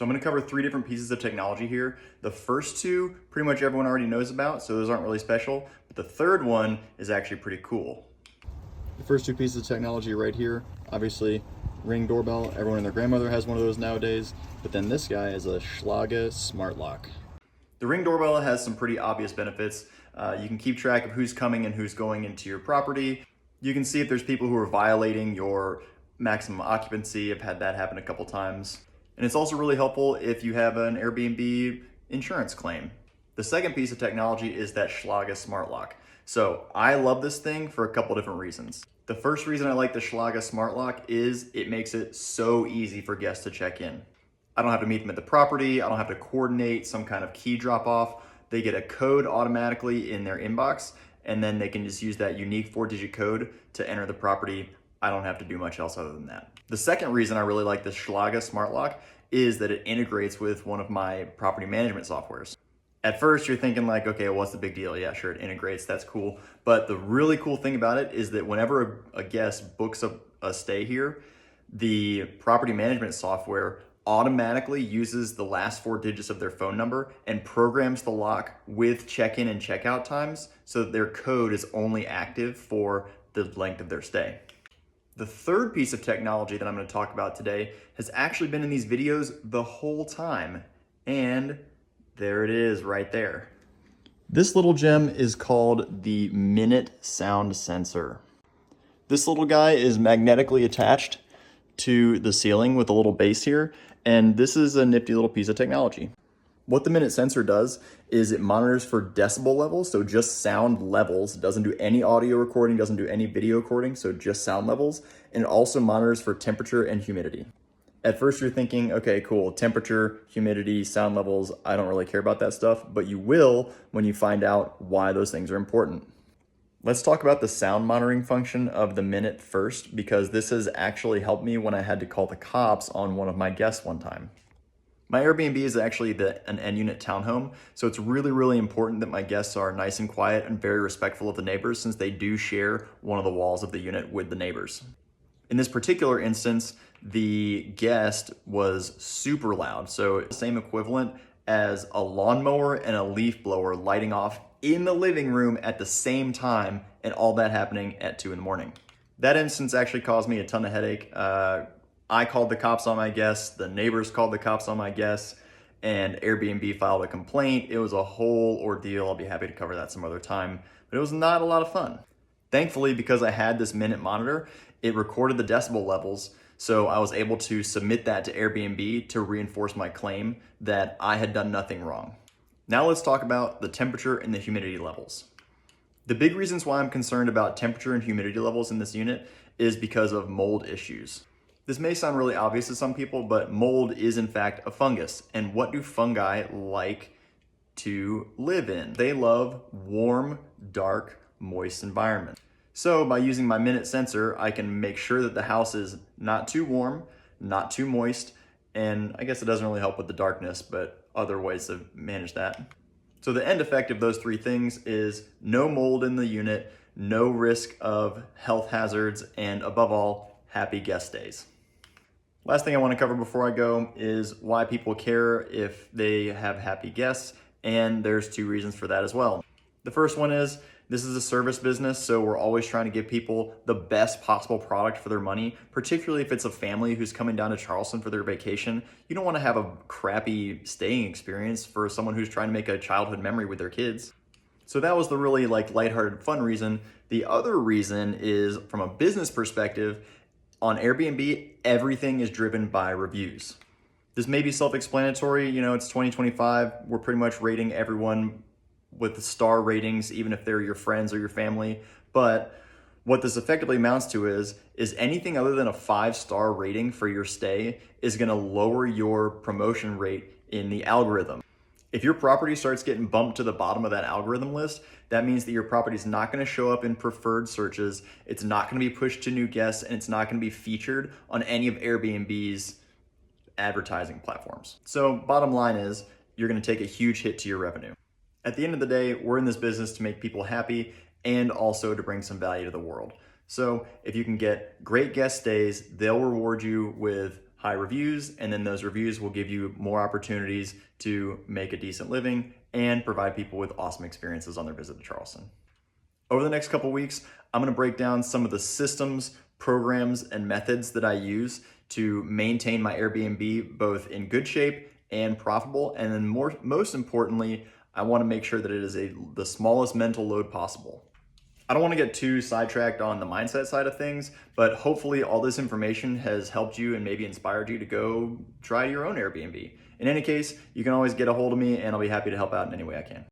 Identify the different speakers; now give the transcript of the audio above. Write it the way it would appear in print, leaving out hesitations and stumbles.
Speaker 1: So I'm gonna cover three different pieces of technology here. The first two, pretty much everyone already knows about, so those aren't really special. But the third one is actually pretty cool. The first two pieces of technology right here, obviously Ring doorbell. Everyone and their grandmother has one of those nowadays. But then this guy is a Schlage smart lock. The Ring doorbell has some pretty obvious benefits. You can keep track of who's coming and who's going into your property. You can see if there's people who are violating your maximum occupancy. I've had that happen a couple times. And it's also really helpful if you have an Airbnb insurance claim. The second piece of technology is that Schlage smart lock. So I love this thing for a couple different reasons. The first reason I like the Schlage smart lock is it makes it so easy for guests to check in. I don't have to meet them at the property. I don't have to coordinate some kind of key drop off. They get a code automatically in their inbox, and then they can just use that unique 4-digit code to enter the property. I don't have to do much else other than that. The second reason I really like the Schlage smart lock is that it integrates with one of my property management softwares. At first you're thinking like, okay, well, what's the big deal? Yeah, sure, it integrates, that's cool. But the really cool thing about it is that whenever a guest books a stay here, the property management software automatically uses the last 4 digits of their phone number and programs the lock with check-in and check-out times so that their code is only active for the length of their stay. The third piece of technology that I'm going to talk about today has actually been in these videos the whole time, and there it is right there. This little gem is called the Minute Sound Sensor. This little guy is magnetically attached to the ceiling with a little base here, and this is a nifty little piece of technology. What the Minute Sensor does is it monitors for decibel levels, so just sound levels. It doesn't do any audio recording, doesn't do any video recording, so just sound levels. And it also monitors for temperature and humidity. At first you're thinking, okay, cool, temperature, humidity, sound levels, I don't really care about that stuff, but you will when you find out why those things are important. Let's talk about the sound monitoring function of the Minute first, because this has actually helped me when I had to call the cops on one of my guests one time. My Airbnb is actually an end-unit townhome, so it's really important that my guests are nice and quiet and very respectful of the neighbors, since they do share one of the walls of the unit with the neighbors. In this particular instance, the guest was super loud, so the same equivalent as a lawnmower and a leaf blower lighting off in the living room at the same time, and all that happening at 2 in the morning. That instance actually caused me a ton of headache. I called the cops on my guests, the neighbors called the cops on my guests, and Airbnb filed a complaint. It was a whole ordeal. I'll be happy to cover that some other time, but it was not a lot of fun. Thankfully, because I had this Minute monitor, it recorded the decibel levels, so I was able to submit that to Airbnb to reinforce my claim that I had done nothing wrong. Now let's talk about the temperature and the humidity levels. The big reasons why I'm concerned about temperature and humidity levels in this unit is because of mold issues. This may sound really obvious to some people, but mold is in fact a fungus. And what do fungi like to live in? They love warm, dark, moist environments. So by using my Minute sensor, I can make sure that the house is not too warm, not too moist, and I guess it doesn't really help with the darkness, but other ways to manage that. So the end effect of those three things is no mold in the unit, no risk of health hazards, and above all, happy guest stays. Last thing I want to cover before I go is why people care if they have happy guests, and there's two reasons for that as well. The first one is this is a service business, so we're always trying to give people the best possible product for their money, particularly if it's a family who's coming down to Charleston for their vacation. You don't want to have a crappy staying experience for someone who's trying to make a childhood memory with their kids. So that was the really lighthearted, fun reason. The other reason is from a business perspective. On Airbnb, everything is driven by reviews. This may be self-explanatory, it's 2025. We're pretty much rating everyone with the star ratings, even if they're your friends or your family. But what this effectively amounts to is anything other than a 5-star rating for your stay is gonna lower your promotion rate in the algorithm. If your property starts getting bumped to the bottom of that algorithm list, that means that your property is not going to show up in preferred searches, it's not going to be pushed to new guests, and it's not going to be featured on any of Airbnb's advertising platforms. So bottom line is, you're going to take a huge hit to your revenue. At the end of the day, we're in this business to make people happy and also to bring some value to the world. So if you can get great guest stays, they'll reward you with high reviews, and then those reviews will give you more opportunities to make a decent living and provide people with awesome experiences on their visit to Charleston. Over the next couple weeks, I'm gonna break down some of the systems, programs, and methods that I use to maintain my Airbnb both in good shape and profitable. And then most importantly, I wanna make sure that it is the smallest mental load possible. I don't wanna get too sidetracked on the mindset side of things, but hopefully all this information has helped you and maybe inspired you to go try your own Airbnb. In any case, you can always get a hold of me and I'll be happy to help out in any way I can.